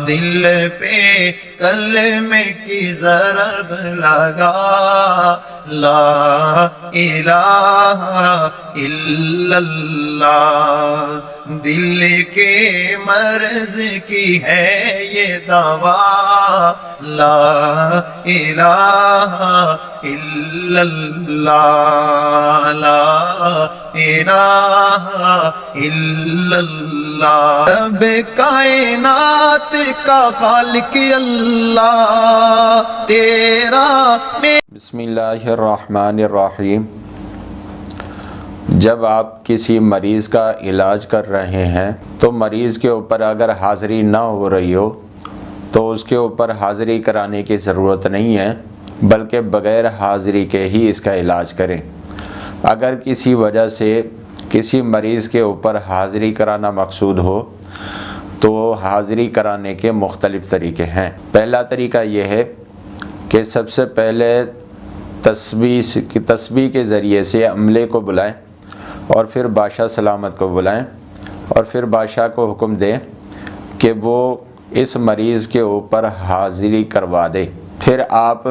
دل پہ کلمے کی ضرب لگا، لا الہ الا اللہ، دل کے مرض کی ہے یہ دوا، لا الہ الا اللہ، لا الہ الا اللہ، رب کائنات کا خالق اللہ تیرا۔ بسم اللہ الرحمن الرحیم۔ جب آپ کسی مریض کا علاج کر رہے ہیں تو مریض کے اوپر اگر حاضری نہ ہو رہی ہو تو اس کے اوپر حاضری کرانے کی ضرورت نہیں ہے، بلکہ بغیر حاضری کے ہی اس کا علاج کریں۔ اگر کسی وجہ سے کسی مریض کے اوپر حاضری کرانا مقصود ہو تو حاضری کرانے کے مختلف طریقے ہیں۔ پہلا طریقہ یہ ہے کہ سب سے پہلے تسبیح کے ذریعے سے عملے کو بلائیں اور پھر بادشاہ سلامت کو بلائیں اور پھر بادشاہ کو حکم دیں کہ وہ اس مریض کے اوپر حاضری کروا دے۔ پھر آپ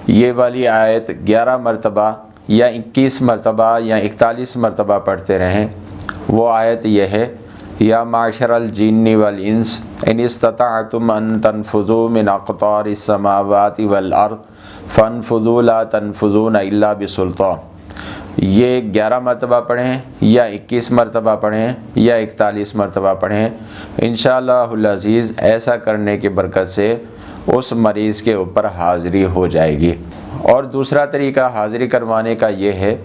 یہ والی آیت 11 مرتبہ یا 21 مرتبہ یا 41 مرتبہ پڑھتے رہیں۔ وہ آیت یہ ہے، یا معشر الجن والانس ان استطعتم ان تنفذوا من اقطار السماوات والارض فانفذوا لا تنفذون الا بسلطان۔ یہ 11 مرتبہ پڑھیں یا 21 مرتبہ پڑھیں یا 41 مرتبہ پڑھیں، انشاءاللہ العزیز ایسا کرنے کی برکت سے اس مریض کے اوپر حاضری ہو جائے گی۔ اور دوسرا طریقہ حاضری کروانے کا یہ ہے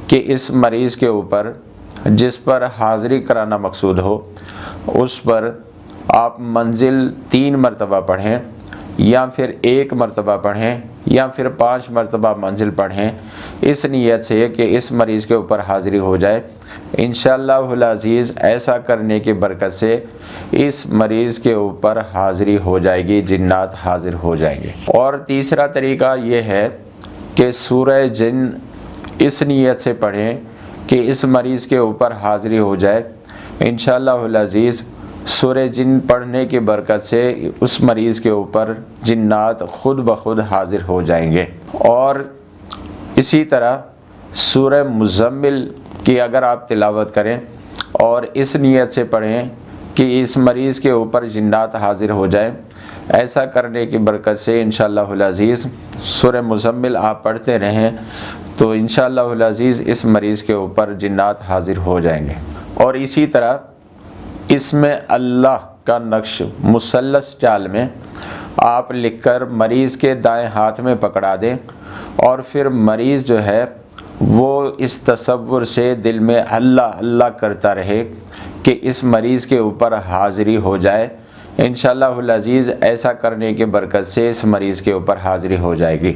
کہ اس مریض کے اوپر جس پر حاضری کرانا مقصود ہو اس پر آپ منزل 3 مرتبہ پڑھیں یا پھر 1 مرتبہ پڑھیں یا پھر 5 مرتبہ منزل پڑھیں، اس نیت سے کہ اس مریض کے اوپر حاضری ہو جائے۔ انشاءاللہ العزیز ایسا کرنے کی برکت سے اس مریض کے اوپر حاضری ہو جائے گی، جنات حاضر ہو جائیں گے۔ اور تیسرا طریقہ یہ ہے کہ سورہ جن اس نیت سے پڑھیں کہ اس مریض کے اوپر حاضری ہو جائے۔ انشاءاللہ العزیز سورہ جن پڑھنے کی برکت سے اس مریض کے اوپر جنات خود بخود حاضر ہو جائیں گے۔ اور اسی طرح سورہ مزمل کی اگر آپ تلاوت کریں اور اس نیت سے پڑھیں کہ اس مریض کے اوپر جنات حاضر ہو جائیں، ایسا کرنے کی برکت سے انشاءاللہ العزیز سورہ مزمل آپ پڑھتے رہیں تو انشاءاللہ العزیز اس مریض کے اوپر جنات حاضر ہو جائیں گے۔ اور اسی طرح اس میں اللہ کا نقش مثلث چال میں آپ لکھ کر مریض کے دائیں ہاتھ میں پکڑا دیں اور پھر مریض جو ہے وہ اس تصور سے دل میں اللہ اللہ کرتا رہے کہ اس مریض کے اوپر حاضری ہو جائے۔ انشاءاللہ العزیز ایسا کرنے کی برکت سے اس مریض کے اوپر حاضری ہو جائے گی۔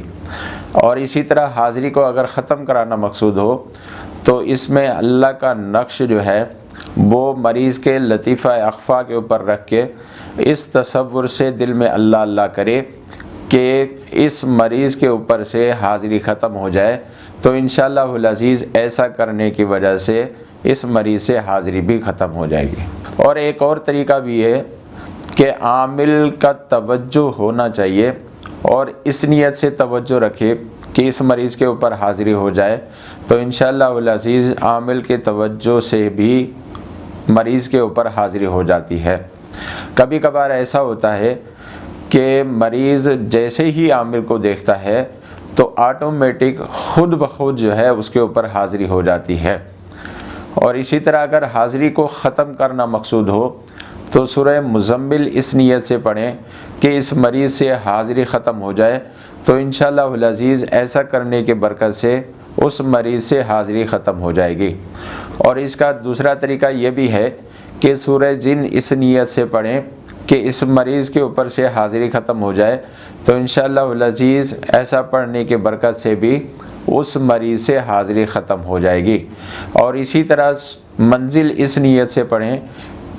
اور اسی طرح حاضری کو اگر ختم کرانا مقصود ہو تو اس میں اللہ کا نقش جو ہے وہ مریض کے لطیفہ اخفا کے اوپر رکھ کے اس تصور سے دل میں اللہ اللہ کرے کہ اس مریض کے اوپر سے حاضری ختم ہو جائے، تو انشاءاللہ العزیز ایسا کرنے کی وجہ سے اس مریض سے حاضری بھی ختم ہو جائے گی۔ اور ایک اور طریقہ بھی ہے کہ عامل کا توجہ ہونا چاہیے اور اس نیت سے توجہ رکھے کہ اس مریض کے اوپر حاضری ہو جائے، تو انشاءاللہ العزیز عامل کے توجہ سے بھی مریض کے اوپر حاضری ہو جاتی ہے۔ کبھی کبھار ایسا ہوتا ہے کہ مریض جیسے ہی عامل کو دیکھتا ہے تو آٹومیٹک خود بخود جو ہے اس کے اوپر حاضری ہو جاتی ہے۔ اور اسی طرح اگر حاضری کو ختم کرنا مقصود ہو تو سورہ مزمل اس نیت سے پڑھیں کہ اس مریض سے حاضری ختم ہو جائے، تو انشاءاللہ العزیز ایسا کرنے کی برکت سے اس مریض سے حاضری ختم ہو جائے گی۔ اور اس کا دوسرا طریقہ یہ بھی ہے کہ سورہ جن اس نیت سے پڑھیں کہ اس مریض کے اوپر سے حاضری ختم ہو جائے، تو انشاءاللہ العزیز ایسا پڑھنے کی برکت سے بھی اس مریض سے حاضری ختم ہو جائے گی۔ اور اسی طرح منزل اس نیت سے پڑھیں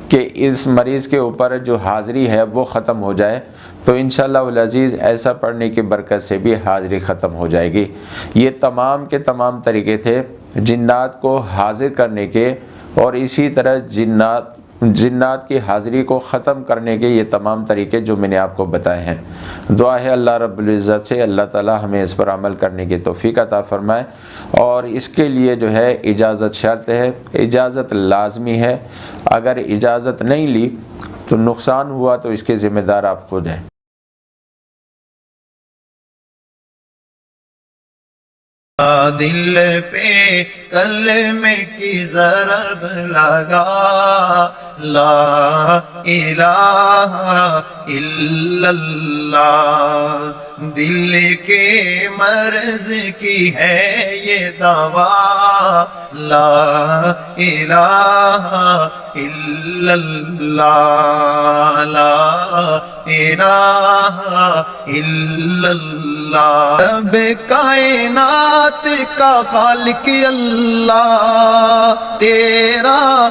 کہ اس مریض کے اوپر جو حاضری ہے وہ ختم ہو جائے، تو انشاءاللہ العزیز ایسا پڑھنے کی برکت سے بھی حاضری ختم ہو جائے گی۔ یہ تمام کے تمام طریقے تھے جنات کو حاضر کرنے کے، اور اسی طرح جنات جنات کی حاضری کو ختم کرنے کے یہ تمام طریقے جو میں نے آپ کو بتائے ہیں۔ دعا ہے اللہ رب العزت سے اللہ تعالی ہمیں اس پر عمل کرنے کی توفیق عطا فرمائے، اور اس کے لیے جو ہے اجازت شرط ہے، اجازت لازمی ہے۔ اگر اجازت نہیں لی تو نقصان ہوا تو اس کے ذمہ دار آپ خود ہیں۔ دل پہ کلمے کی ضرب لگا، لا الہ الا اللہ، دل کے مرض کی ہے یہ دوا، لا الہ الا اللہ، لا الہ الا اللہ۔ رب کائنات کا خالق اللہ تیرا